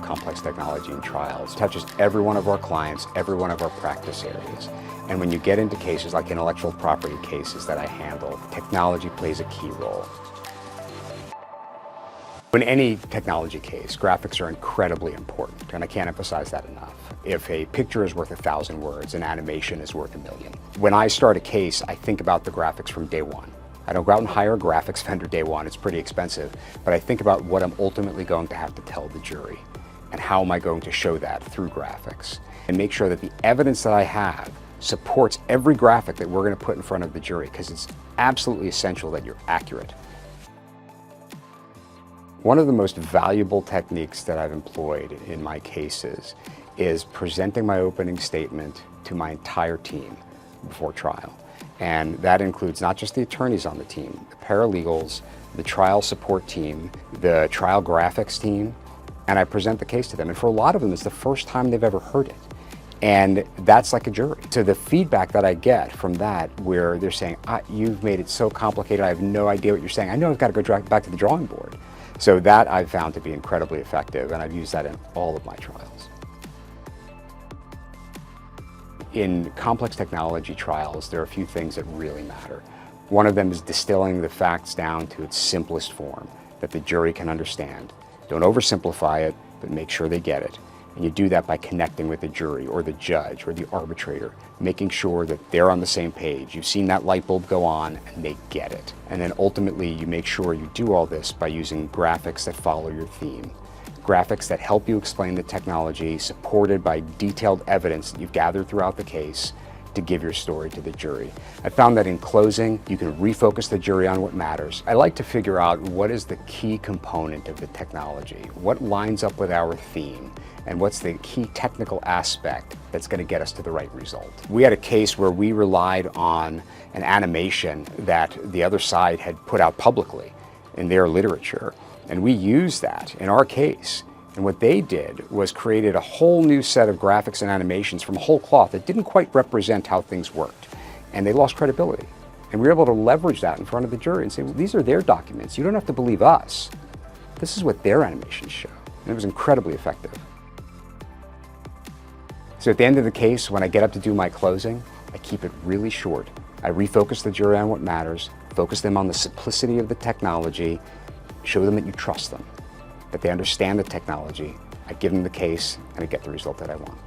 Complex technology in trials touches every one of our clients, every one of our practice areas. And when you get into cases like intellectual property cases that I handle, technology plays a key role. In any technology case, graphics are incredibly important, and I can't emphasize that enough. If a picture is worth 1,000 words, an animation is worth 1,000,000. When I start a case, I think about the graphics from day one. I don't go out and hire a graphics vendor day one, it's pretty expensive, but I think about what I'm ultimately going to have to tell the jury, and how am I going to show that through graphics, and make sure that the evidence that I have supports every graphic that we're going to put in front of the jury, because it's absolutely essential that you're accurate. One of the most valuable techniques that I've employed in my cases is presenting my opening statement to my entire team before trial. And that includes not just the attorneys on the team, the paralegals, the trial support team, the trial graphics team, and I present the case to them. And for a lot of them, it's the first time they've ever heard it. And that's like a jury. So the feedback that I get from that, where they're saying, you've made it so complicated, I have no idea what you're saying. I know I've got to go back to the drawing board. So that I've found to be incredibly effective, and I've used that in all of my trials. In complex technology trials, there are a few things that really matter. One of them is distilling the facts down to its simplest form that the jury can understand. Don't oversimplify it, but make sure they get it. And you do that by connecting with the jury or the judge or the arbitrator, making sure that they're on the same page. You've seen that light bulb go on and they get it. And then ultimately you make sure you do all this by using graphics that follow your theme. Graphics that help you explain the technology, supported by detailed evidence that you've gathered throughout the case to give your story to the jury. I found that in closing, you can refocus the jury on what matters. I like to figure out what is the key component of the technology, what lines up with our theme, and what's the key technical aspect that's going to get us to the right result. We had a case where we relied on an animation that the other side had put out publicly in their literature, and we used that in our case. And what they did was created a whole new set of graphics and animations from whole cloth that didn't quite represent how things worked. And they lost credibility. And we were able to leverage that in front of the jury and say, well, these are their documents. You don't have to believe us. This is what their animations show. And it was incredibly effective. So at the end of the case, when I get up to do my closing, I keep it really short. I refocus the jury on what matters, focus them on the simplicity of the technology, show them that you trust them, that they understand the technology. I give them the case, and I get the result that I want.